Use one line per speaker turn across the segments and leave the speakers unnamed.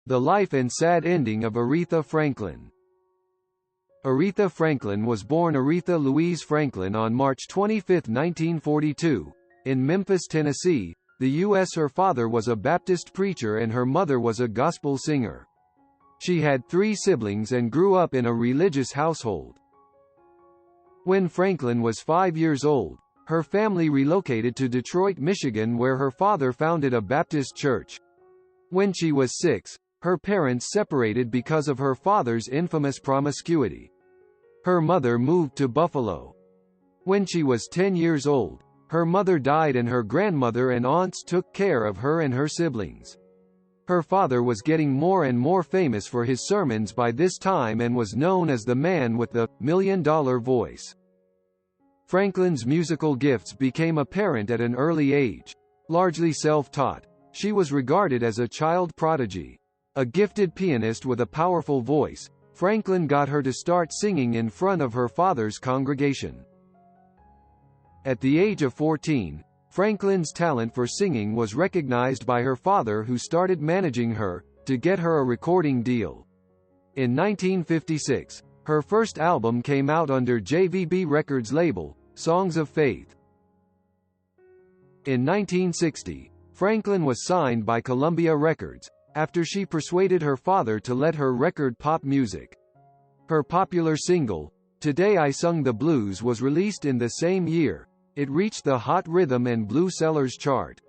The life and sad ending of Aretha Franklin. Aretha Franklin was born Aretha Louise Franklin on March 25, 1942, in Memphis, Tennessee, the U.S. Her father was a Baptist preacher and her mother was a gospel singer. She had 3 siblings and grew up in a religious household. When Franklin was 5 years old, her family relocated to Detroit, Michigan, where her father founded a Baptist church. When she was 6, her parents separated because of her father's infamous promiscuity. Her mother moved to Buffalo. When she was 10 years old, her mother died and her grandmother and aunts took care of her and her siblings. Her father was getting more and more famous for his sermons by this time and was known as the man with the million-dollar voice. Franklin's musical gifts became apparent at an early age. Largely self-taught, she was regarded as a child prodigy. A gifted pianist with a powerful voice, Franklin got her to start singing in front of her father's congregation. At the age of 14, Franklin's talent for singing was recognized by her father, who started managing her, to get her a recording deal. In 1956, her first album came out under JVB Records label, Songs of Faith. In 1960, Franklin was signed by Columbia Records, after she persuaded her father to let her record pop music. Her popular single, Today I Sung the Blues, was released in the same year. It reached the Hot Rhythm and Blues Sellers chart.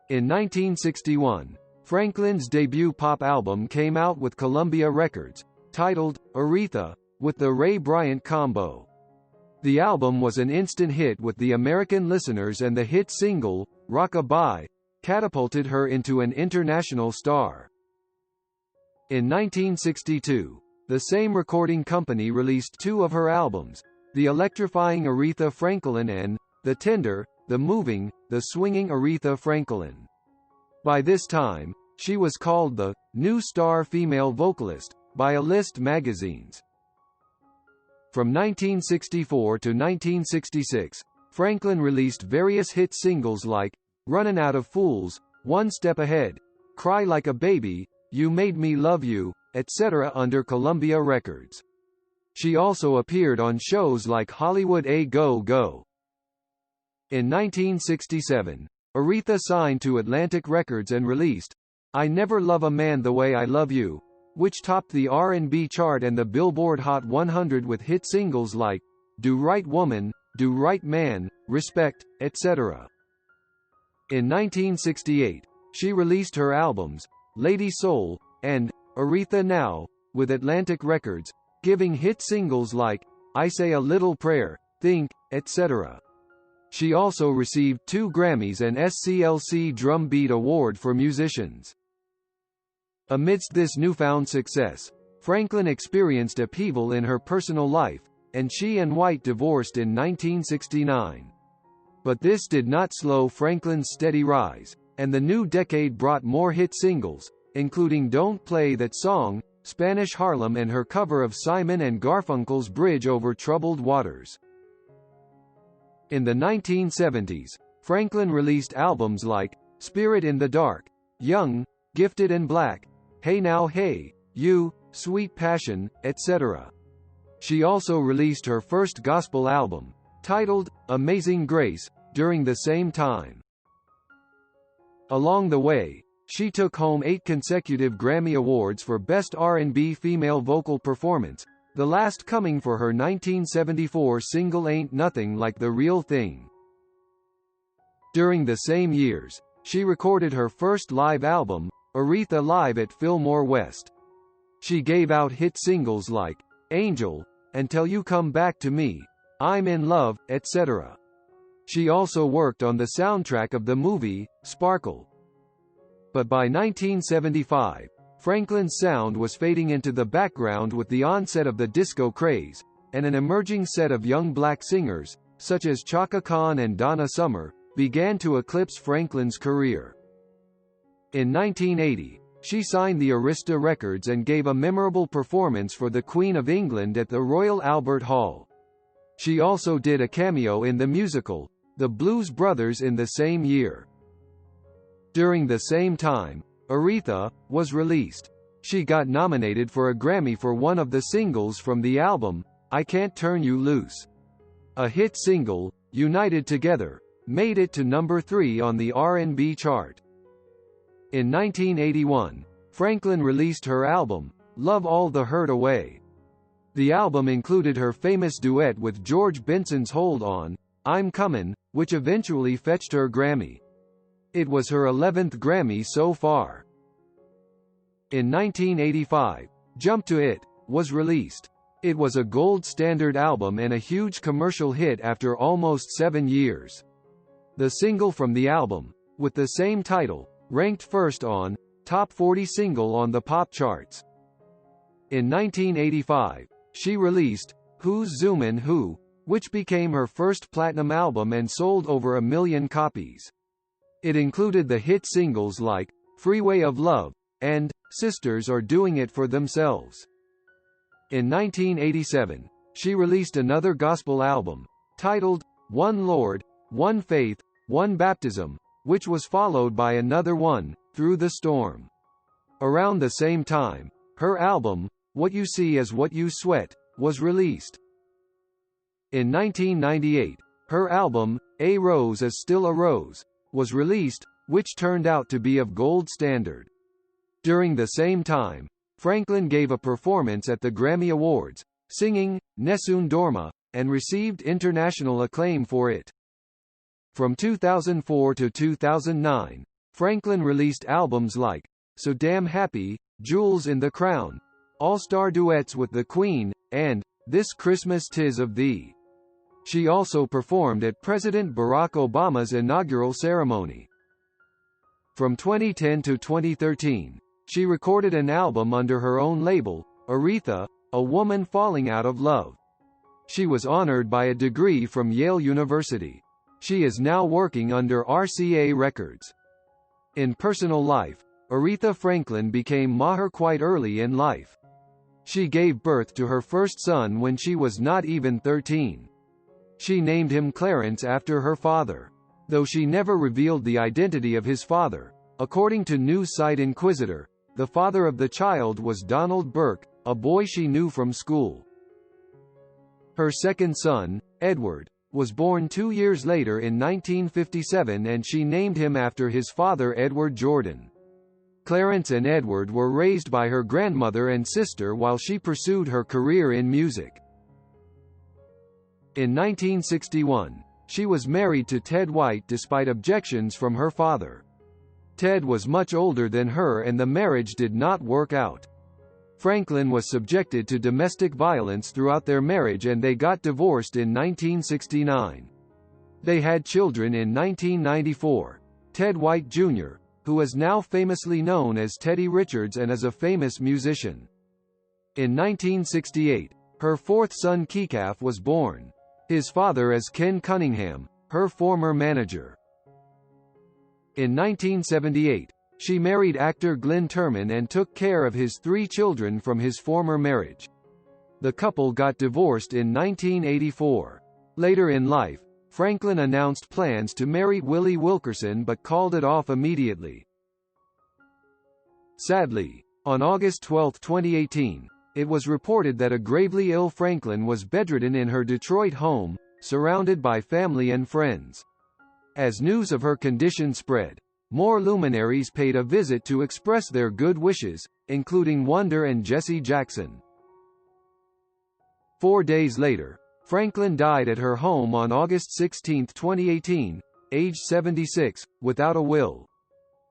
In 1961, Franklin's debut pop album came out with Columbia Records, titled Aretha, with the Ray Bryant Combo. The album was an instant hit with the American listeners, and the hit single, Rock-a-Bye, catapulted her into an international star. In 1962, the same recording company released 2 of her albums, The Electrifying Aretha Franklin and The Tender, The Moving, The Swinging Aretha Franklin. By this time, she was called the new star female vocalist by a list magazines. From 1964 to 1966, Franklin released various hit singles like Runnin' Out of Fools, One Step Ahead, Cry Like a Baby, You Made Me Love You, etc. under Columbia Records. She also appeared on shows like Hollywood A Go-Go. In 1967, Aretha signed to Atlantic Records and released I Never Love a Man the Way I Love You, which topped the R&B chart and the Billboard Hot 100 with hit singles like Do Right Woman, Do Right Man, Respect, etc. In 1968, she released her albums, Lady Soul, and Aretha Now, with Atlantic Records, giving hit singles like I Say a Little Prayer, Think, etc. She also received 2 Grammys and SCLC Drum Beat Award for musicians. Amidst this newfound success, Franklin experienced upheaval in her personal life, and she and White divorced in 1969. But this did not slow Franklin's steady rise, and the new decade brought more hit singles, including Don't Play That Song, Spanish Harlem, and her cover of Simon and Garfunkel's Bridge Over Troubled Waters. In the 1970s, Franklin released albums like Spirit in the Dark, Young, Gifted and Black, Hey Now Hey, You, Sweet Passion, etc. She also released her first gospel album, titled Amazing Grace, during the same time. Along the way, she took home 8 consecutive Grammy Awards for Best R&B Female Vocal Performance, the last coming for her 1974 single Ain't Nothing Like the Real Thing. During the same years, she recorded her first live album, Aretha Live at Fillmore West. She gave out hit singles like Angel, Until You Come Back to Me, I'm in Love, etc. She also worked on the soundtrack of the movie, Sparkle. But by 1975, Franklin's sound was fading into the background with the onset of the disco craze, and an emerging set of young black singers, such as Chaka Khan and Donna Summer, began to eclipse Franklin's career. In 1980, she signed the Arista Records and gave a memorable performance for the Queen of England at the Royal Albert Hall. She also did a cameo in the musical, The Blues Brothers, in the same year. During the same time, Aretha, was released. She got nominated for a Grammy for one of the singles from the album, I Can't Turn You Loose. A hit single, United Together, made it to number 3 on the R&B chart. In 1981, Franklin released her album, Love All the Hurt Away. The album included her famous duet with George Benson's Hold On, I'm Comin', which eventually fetched her Grammy. It was her 11th Grammy so far. In 1985, Jump to It was released. It was a gold standard album and a huge commercial hit after almost 7 years. The single from the album, with the same title, ranked first on Top 40 Single on the pop charts. In 1985, she released Who's Zoomin' Who, which became her first platinum album and sold over 1 million copies. It included the hit singles like Freeway of Love and Sisters Are Doing It for Themselves. In 1987, she released another gospel album, titled One Lord, One Faith, One Baptism, which was followed by another one, Through the Storm. Around the same time, her album, What You See Is What You Sweat, was released. In 1998, her album, A Rose Is Still a Rose, was released, which turned out to be of gold standard. During the same time, Franklin gave a performance at the Grammy Awards, singing Nessun Dorma, and received international acclaim for it. From 2004 to 2009, Franklin released albums like So Damn Happy, Jewels in the Crown, all-star duets with the Queen, and This Christmas 'Tis of Thee. She also performed at President Barack Obama's inaugural ceremony. From 2010 to 2013, she recorded an album under her own label, Aretha, A Woman Falling Out of Love. She was honored by a degree from Yale University. She is now working under RCA Records. In personal life, Aretha Franklin became maher quite early in life. She gave birth to her first son when she was not even 13. She named him Clarence after her father, though she never revealed the identity of his father. According to news site Inquisitor, the father of the child was Donald Burke, a boy she knew from school. Her second son, Edward, was born 2 years later in 1957 and she named him after his father Edward Jordan. Clarence and Edward were raised by her grandmother and sister while she pursued her career in music. In 1961, she was married to Ted White despite objections from her father. Ted was much older than her and the marriage did not work out. Franklin was subjected to domestic violence throughout their marriage and they got divorced in 1969. They had children in 1994, Ted White Jr., who is now famously known as Teddy Richards and is a famous musician. In 1968, her fourth son Keekaf was born. His father is Ken Cunningham, her former manager. In 1978, she married actor Glenn Turman and took care of his 3 children from his former marriage. The couple got divorced in 1984. Later in life, Franklin announced plans to marry Willie Wilkerson but called it off immediately. Sadly, on August 12, 2018, it was reported that a gravely ill Franklin was bedridden in her Detroit home, surrounded by family and friends. As news of her condition spread, more luminaries paid a visit to express their good wishes, including Wonder and Jesse Jackson. 4 days later, Franklin died at her home on August 16, 2018, aged 76, without a will.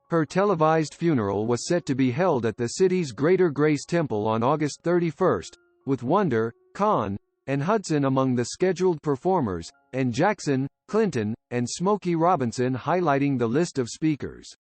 Her televised funeral was set to be held at the city's Greater Grace Temple on August 31, with Wonder, Khan, and Hudson among the scheduled performers, and Jackson, Clinton, and Smokey Robinson highlighting the list of speakers.